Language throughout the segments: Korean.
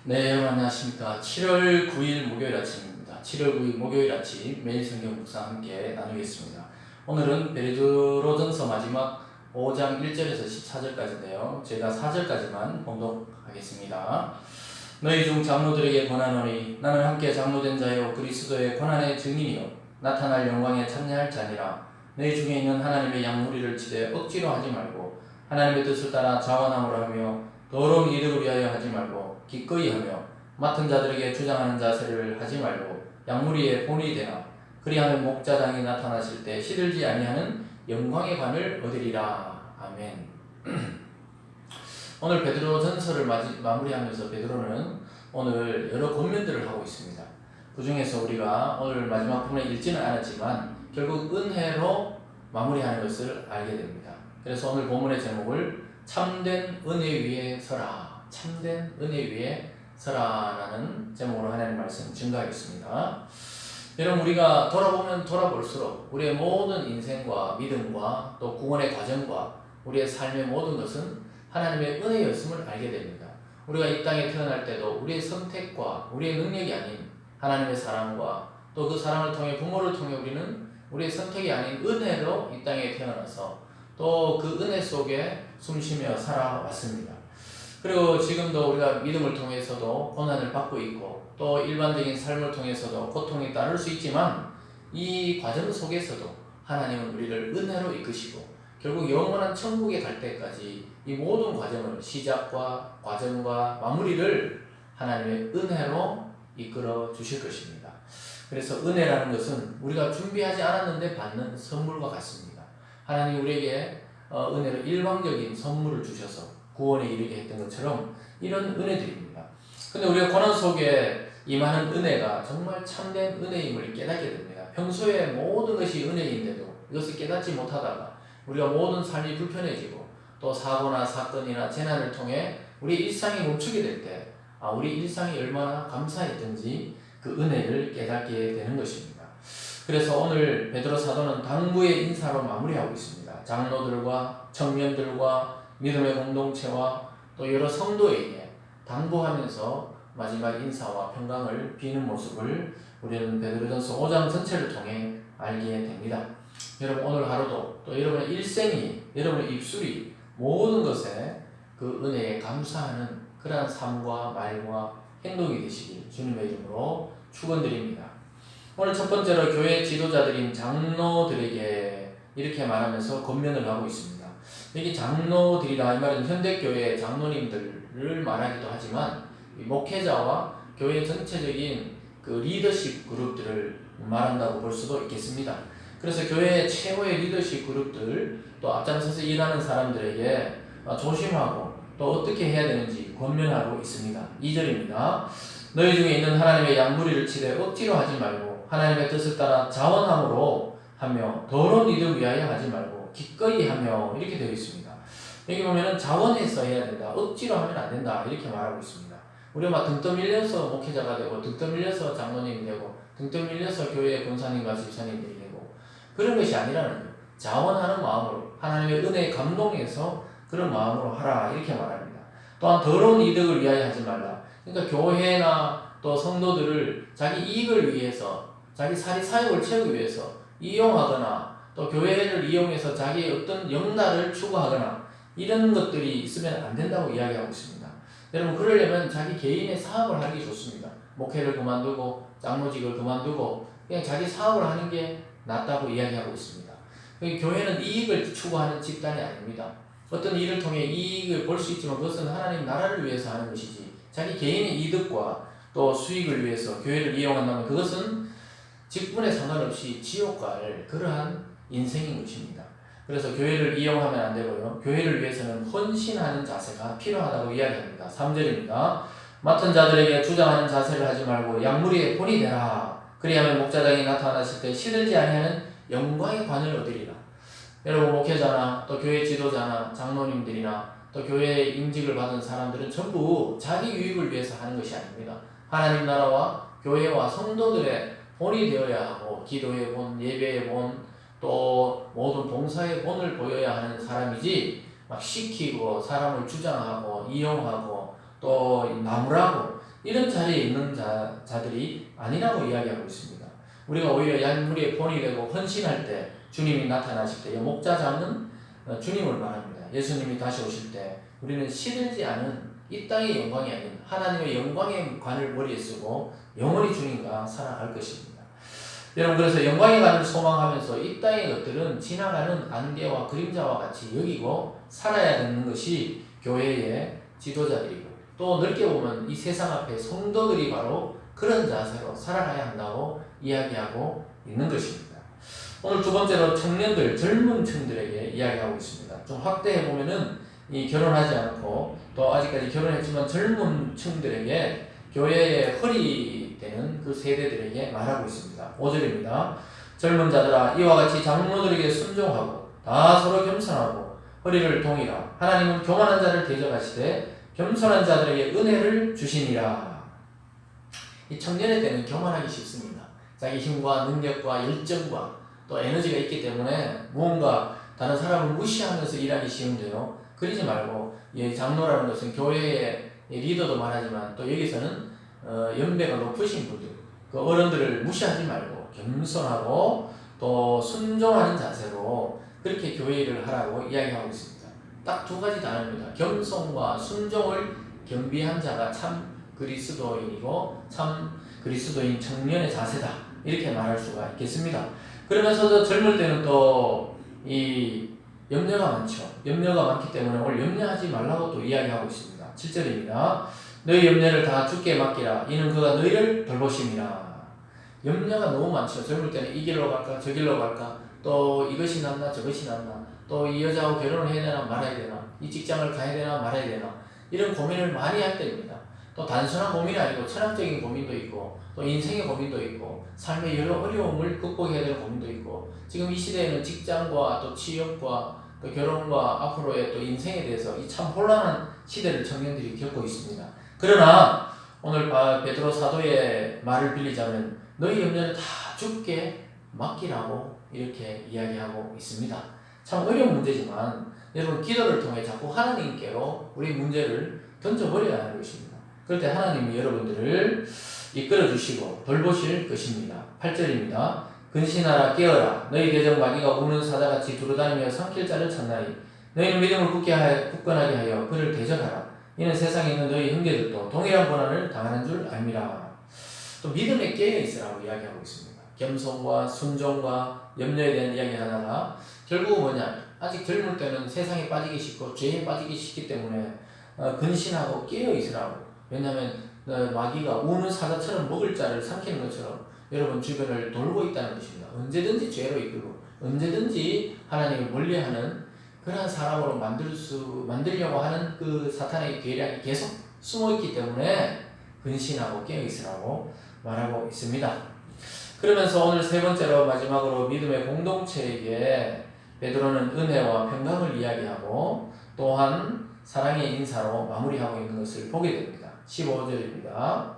네, 여러분 안녕하십니까. 7월 9일 목요일 아침입니다. 7월 9일 목요일 아침 매일 성경 묵상 함께 나누겠습니다. 오늘은 베드로전서 마지막 5장 1절에서 14절까지인데요. 제가 4절까지만 봉독하겠습니다. 너희 중 장로들에게 권하노니 나는 함께 장로된 자요 그리스도의 권한의 증인이요 나타날 영광에 참여할 자니라. 너희 중에 있는 하나님의 양무리를 치되 억지로 하지 말고 하나님의 뜻을 따라 자원함으로 하며 더러운 이득을 위하여 하지 말고 기꺼이 하며 맡은 자들에게 주장하는 자세를 하지 말고 양무리의 본이 되나 그리하면 목자장이 나타나실 때 시들지 아니하는 영광의 관을 얻으리라. 아멘. 오늘 베드로전서를 마무리하면서 베드로는 오늘 여러 권면들을 하고 있습니다. 그 중에서 우리가 오늘 마지막 부분에 읽지는 않았지만 결국 은혜로 마무리하는 것을 알게 됩니다. 그래서 오늘 본문의 제목을 참된 은혜 위에 서라, 참된 은혜 위에 서라라는 제목으로 하나님 말씀 증가하겠습니다. 여러분, 우리가 돌아보면 돌아볼수록 우리의 모든 인생과 믿음과 또 구원의 과정과 우리의 삶의 모든 것은 하나님의 은혜였음을 알게 됩니다. 우리가 이 땅에 태어날 때도 우리의 선택과 우리의 능력이 아닌 하나님의 사랑과 또 그 사랑을 통해 부모를 통해 우리는 우리의 선택이 아닌 은혜로 이 땅에 태어나서 또 그 은혜 속에 숨쉬며 살아왔습니다. 그리고 지금도 우리가 믿음을 통해서도 고난을 받고 있고 또 일반적인 삶을 통해서도 고통이 따를 수 있지만 이 과정 속에서도 하나님은 우리를 은혜로 이끄시고 결국 영원한 천국에 갈 때까지 이 모든 과정을 시작과 과정과 마무리를 하나님의 은혜로 이끌어 주실 것입니다. 그래서 은혜라는 것은 우리가 준비하지 않았는데 받는 선물과 같습니다. 하나님 우리에게 은혜로 일방적인 선물을 주셔서 구원에 이르게 했던 것처럼 이런 은혜들입니다. 근데 우리가 고난 속에 임하는 은혜가 정말 참된 은혜임을 깨닫게 됩니다. 평소에 모든 것이 은혜인데도 이것을 깨닫지 못하다가 우리가 모든 삶이 불편해지고 또 사고나 사건이나 재난을 통해 우리 일상이 멈추게 될 때 우리 일상이 얼마나 감사했던지 그 은혜를 깨닫게 되는 것입니다. 그래서 오늘 베드로 사도는 당부의 인사로 마무리하고 있습니다. 장로들과 청년들과 믿음의 공동체와 또 여러 성도에게 당부하면서 마지막 인사와 평강을 비는 모습을 우리는 베드로전서 5장 전체를 통해 알게 됩니다. 여러분 오늘 하루도 또 여러분의 일생이 여러분의 입술이 모든 것에 그 은혜에 감사하는 그러한 삶과 말과 행동이 되시길 주님의 이름으로 축원드립니다. 오늘 첫 번째로 교회 지도자들인 장로들에게 이렇게 말하면서 권면을 하고 있습니다. 여기 장로들이라 이 말은 현대교회 장로님들을 말하기도 하지만 목회자와 교회 전체적인 그 리더십 그룹들을 말한다고 볼 수도 있겠습니다. 그래서 교회의 최고의 리더십 그룹들 또 앞장서서 일하는 사람들에게 조심하고 또 어떻게 해야 되는지 권면하고 있습니다. 2절입니다. 너희 중에 있는 하나님의 양무리를 치되 억지로 하지 말고 하나님의 뜻을 따라 자원함으로 하며 더러운 이득 위하여 하지 말고 기꺼이 하며 이렇게 되어 있습니다. 여기 보면은 자원해서 해야 된다. 억지로 하면 안 된다. 이렇게 말하고 있습니다. 우리가 막 등 떠밀려서 목회자가 되고 등 떠밀려서 장로님이 되고 등 떠밀려서 교회 권사님과 집사님들이 되고 그런 것이 아니라는 거예요. 자원하는 마음으로 하나님의 은혜에 감동해서 그런 마음으로 하라 이렇게 말합니다. 또한 더러운 이득을 위하여 하지 말라. 그러니까 교회나 또 성도들을 자기 이익을 위해서 자기 사익을 채우기 위해서 이용하거나 또 교회를 이용해서 자기의 어떤 영날을 추구하거나 이런 것들이 있으면 안 된다고 이야기하고 있습니다. 여러분 그러려면 자기 개인의 사업을 하는 게 좋습니다. 목회를 그만두고 장로직을 그만두고 그냥 자기 사업을 하는 게 낫다고 이야기하고 있습니다. 교회는 이익을 추구하는 집단이 아닙니다. 어떤 일을 통해 이익을 볼 수 있지만 그것은 하나님 나라를 위해서 하는 것이지 자기 개인의 이득과 또 수익을 위해서 교회를 이용한다면 그것은 직분에 상관없이 지옥 갈 그러한 인생인 것입니다. 그래서 교회를 이용하면 안 되고요. 교회를 위해서는 헌신하는 자세가 필요하다고 이야기합니다. 3절입니다. 맡은 자들에게 주장하는 자세를 하지 말고 양무리의 본이 되라. 그리하면 목자장이 나타났을 때 시들지 아니하는 영광의 관을 얻으리라. 여러분 목회자나 또 교회 지도자나 장로님들이나 또 교회에 임직을 받은 사람들은 전부 자기 유익을 위해서 하는 것이 아닙니다. 하나님 나라와 교회와 성도들의 본이 되어야 하고 기도의 본, 예배의 본, 또 모든 봉사의 본을 보여야 하는 사람이지 막 시키고 사람을 주장하고 이용하고 또 나무라고 이런 자리에 있는 자들이 아니라고 이야기하고 있습니다. 우리가 오히려 양무리의 본이 되고 헌신할 때 주님이 나타나실 때 목자장은 주님을 말합니다. 예수님이 다시 오실 때 우리는 시들지 않은 이 땅의 영광이 아닌 하나님의 영광의 관을 머리에 쓰고 영원히 주님과 살아갈 것입니다. 여러분, 그래서 영광의 관을 소망하면서 이 땅의 것들은 지나가는 안개와 그림자와 같이 여기고 살아야 되는 것이 교회의 지도자들이고, 또 넓게 보면 이 세상 앞에 성도들이 바로 그런 자세로 살아가야 한다고 이야기하고 있는 것입니다. 오늘 두 번째로 청년들, 젊은 층들에게 이야기하고 있습니다. 좀 확대해 보면은 이 결혼하지 않고 또 아직까지 결혼했지만 젊은 층들에게 교회의 허리 되는 그 세대들에게 말하고 있습니다. 5절입니다. 젊은 자들아, 이와 같이 장로들에게 순종하고 다 서로 겸손하고 허리를 동이라. 하나님은 교만한 자를 대적하시되 겸손한 자들에게 은혜를 주시니라. 이 청년의 때는 교만하기 쉽습니다. 자기 힘과 능력과 열정과 또 에너지가 있기 때문에 무언가 다른 사람을 무시하면서 일하기 쉬운데요. 그러지 말고, 장로라는 것은 교회의 리더도 말하지만 또 여기서는 연배가 높으신 분들, 그 어른들을 무시하지 말고 겸손하고 또 순종하는 자세로 그렇게 교회 일을 하라고 이야기하고 있습니다. 딱 두 가지 단어입니다. 겸손과 순종을 겸비한 자가 참 그리스도인이고 참 그리스도인 청년의 자세다, 이렇게 말할 수가 있겠습니다. 그러면서도 젊을 때는 또 이 염려가 많죠. 염려가 많기 때문에 오늘 염려하지 말라고 또 이야기하고 있습니다. 7절입니다. 너희 염려를 다 주께 맡기라. 이는 그가 너희를 돌보심이라. 염려가 너무 많죠. 젊을 때는 이 길로 갈까 저 길로 갈까, 또 이것이 낫나 저것이 낫나, 또 이 여자하고 결혼을 해야 되나 말아야 되나, 이 직장을 가야 되나 말아야 되나, 이런 고민을 많이 할 때입니다. 또 단순한 고민이 아니고 철학적인 고민도 있고 또 인생의 고민도 있고 삶의 여러 어려움을 극복해야 될 고민도 있고, 지금 이 시대에는 직장과 또 취업과 또 결혼과 앞으로의 또 인생에 대해서 이 참 혼란한 시대를 청년들이 겪고 있습니다. 그러나 오늘 베드로 사도의 말을 빌리자면 너희 염려를 다 주께 맡기라고 이렇게 이야기하고 있습니다. 참 어려운 문제지만 여러분, 기도를 통해 자꾸 하나님께로 우리 문제를 던져버려야 하는 것입니다. 그럴 때 하나님이 여러분들을 이끌어 주시고 돌보실 것입니다. 8절입니다. 근신하라, 깨어라. 너희 대적 마귀가 우는 사자같이 두루다니며 삼킬 자를 찾나니 너희는 믿음을 굳건하게 하여 그를 대적하라. 이는 세상에 있는 너희 형제들도 동일한 고난을 당하는 줄 알미라. 또 믿음에 깨어 있으라고 이야기하고 있습니다. 겸손과 순종과 염려에 대한 이야기 하다가 결국은 뭐냐, 아직 젊을 때는 세상에 빠지기 쉽고 죄에 빠지기 쉽기 때문에 근신하고 깨어 있으라고. 왜냐하면 마귀가 우는 사자처럼 먹을 자를 삼키는 것처럼 여러분 주변을 돌고 있다는 것입니다. 언제든지 죄로 이끌고 언제든지 하나님을 멀리하는 그러한 사람으로 만들려고 하는 그 사탄의 계략이 계속 숨어있기 때문에 근신하고 깨어있으라고 말하고 있습니다. 그러면서 오늘 세 번째로 마지막으로 믿음의 공동체에게 베드로는 은혜와 평강을 이야기하고 또한 사랑의 인사로 마무리하고 있는 것을 보게 됩니다. 15절입니다.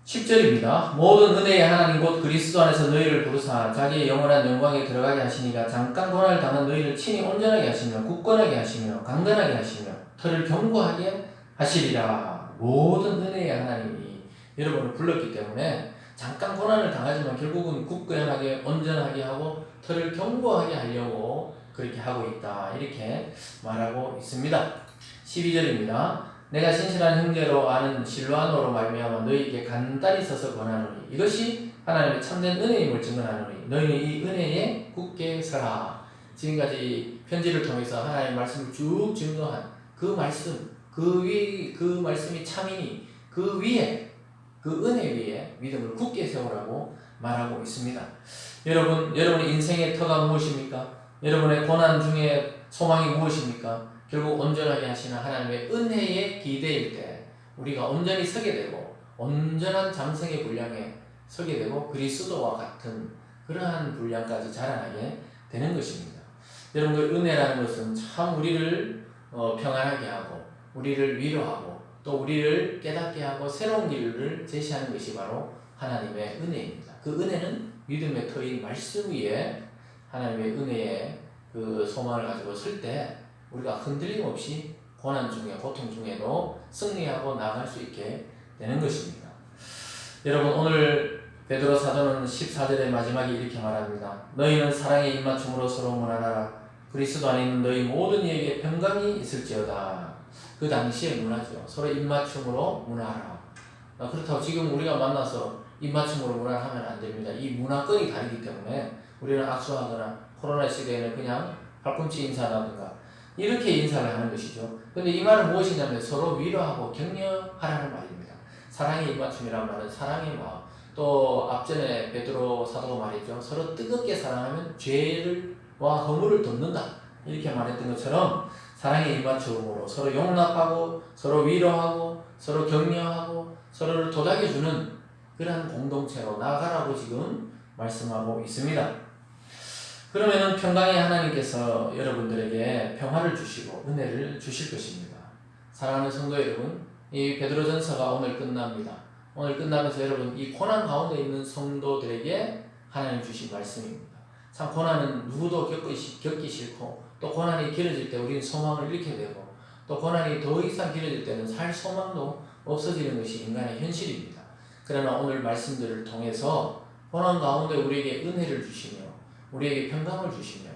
10절입니다. 모든 은혜의 하나님 곧 그리스도 안에서 너희를 부르사 자기의 영원한 영광에 들어가게 하시니가 잠깐 고난을 당한 너희를 친히 온전하게 하시며 굳건하게 하시며 강건하게 하시며 털을 견고하게 하시리라. 모든 은혜의 하나님이 여러분을 불렀기 때문에 잠깐 고난을 당하지만 결국은 굳건하게 온전하게 하고 털을 견고하게 하려고 그렇게 하고 있다, 이렇게 말하고 있습니다. 12절입니다. 내가 신실한 형제로 아는 실로아노로 말미암아 너희에게 간단히 서서 권하노니 이것이 하나님의 참된 은혜임을 증언하노니 너희는 이 은혜에 굳게 서라. 지금까지 편지를 통해서 하나님의 말씀을 쭉 증거한 그 말씀, 그 말씀이 참이니 그 위에, 그 은혜 위에 믿음을 굳게 세우라고 말하고 있습니다. 여러분의 인생의 터가 무엇입니까? 여러분의 고난 중에 소망이 무엇입니까? 결국 온전하게 하시는 하나님의 은혜에 기대일 때 우리가 온전히 서게 되고 온전한 장성의 분량에 서게 되고 그리스도와 같은 그러한 분량까지 자라나게 되는 것입니다. 여러분, 그 은혜라는 것은 참 우리를 평안하게 하고 우리를 위로하고 또 우리를 깨닫게 하고 새로운 길을 제시하는 것이 바로 하나님의 은혜입니다. 그 은혜는 믿음의 터인 말씀 위에 하나님의 은혜의 그 소망을 가지고 설 때 우리가 흔들림 없이 고난 중에 고통 중에도 승리하고 나아갈 수 있게 되는 것입니다. 여러분 오늘 베드로 사도는 14절의 마지막에 이렇게 말합니다. 너희는 사랑에 입맞춤으로 서로 문안하라. 그리스도 안에 있는 너희 모든 이에게 평강이 있을지어다. 그 당시의 문화죠. 서로 입맞춤으로 문화하라. 그렇다고 지금 우리가 만나서 입맞춤으로 문화하면 안 됩니다. 이 문화권이 다르기 때문에 우리는 악수하거나 코로나 시대에는 그냥 팔꿈치 인사라든가 이렇게 인사를 하는 것이죠. 근데 이 말은 무엇이냐면 서로 위로하고 격려하라는 말입니다. 사랑의 입맞춤이란 말은 사랑의 마음. 또 앞전에 베드로 사도가 말했죠. 서로 뜨겁게 사랑하면 죄와 허물을 덮는다. 이렇게 말했던 것처럼 사랑의 입맞춤으로 서로 용납하고 서로 위로하고 서로 격려하고 서로를 도닥여주는 그러한 공동체로 나아가라고 지금 말씀하고 있습니다. 그러면은 평강의 하나님께서 여러분들에게 평화를 주시고 은혜를 주실 것입니다. 사랑하는 성도 여러분, 이 베드로전서가 오늘 끝납니다. 오늘 끝나면서 여러분 이 고난 가운데 있는 성도들에게 하나님 주신 말씀입니다. 참 고난은 누구도 겪기 싫고 또 고난이 길어질 때 우리는 소망을 잃게 되고 또 고난이 더 이상 길어질 때는 살 소망도 없어지는 것이 인간의 현실입니다. 그러나 오늘 말씀들을 통해서 고난 가운데 우리에게 은혜를 주시며 우리에게 평강을 주시며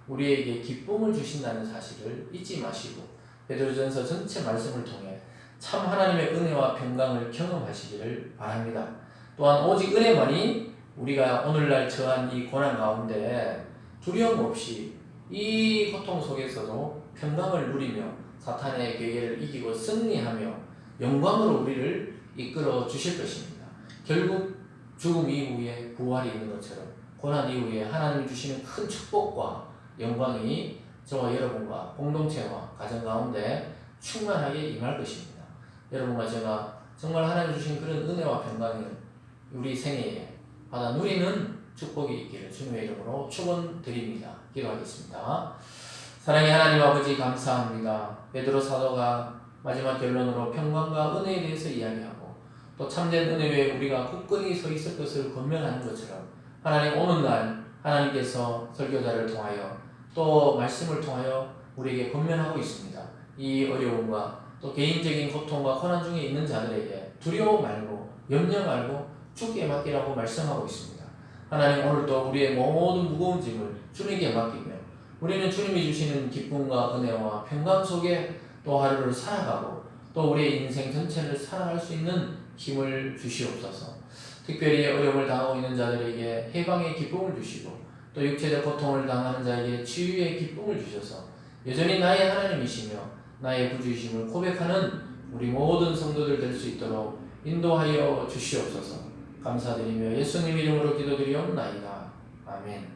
우리에게 기쁨을 주신다는 사실을 잊지 마시고 베드로전서 전체 말씀을 통해 참 하나님의 은혜와 평강을 경험하시기를 바랍니다. 또한 오직 은혜만이 우리가 오늘날 처한 이 고난 가운데 두려움 없이 이 고통 속에서도 평강을 누리며 사탄의 계계를 이기고 승리하며 영광으로 우리를 이끌어 주실 것입니다. 결국 죽음 이후에 부활이 있는 것처럼 고난 이후에 하나님이 주시는 큰 축복과 영광이 저와 여러분과 공동체와 가정 가운데 충만하게 임할 것입니다. 여러분과 제가 정말 하나님 주신 그런 은혜와 평강을 우리 생애에 받아 누리는 축복이 있기를 주님의 이름으로 축원드립니다. 기도하겠습니다. 사랑의 하나님 아버지 감사합니다. 베드로 사도가 마지막 결론으로 평강과 은혜에 대해서 이야기하고 또 참된 은혜 외에 우리가 굳건히 서 있을 것을 권면하는 것처럼 하나님 오는 날 하나님께서 설교자를 통하여 또 말씀을 통하여 우리에게 권면하고 있습니다. 이 어려움과 또 개인적인 고통과 고난 중에 있는 자들에게 두려워 말고 염려 말고 주께 맡기라고 말씀하고 있습니다. 하나님 오늘도 우리의 모든 무거운 짐을 주님께 맡기며 우리는 주님이 주시는 기쁨과 은혜와 평강 속에 또 하루를 살아가고 또 우리의 인생 전체를 살아갈 수 있는 힘을 주시옵소서. 특별히 어려움을 당하고 있는 자들에게 해방의 기쁨을 주시고 또 육체적 고통을 당하는 자에게 치유의 기쁨을 주셔서 여전히 나의 하나님이시며 나의 구주이심을 고백하는 우리 모든 성도들 될 수 있도록 인도하여 주시옵소서. 감사드리며 예수님 이름으로 기도드리옵나이다. 아멘.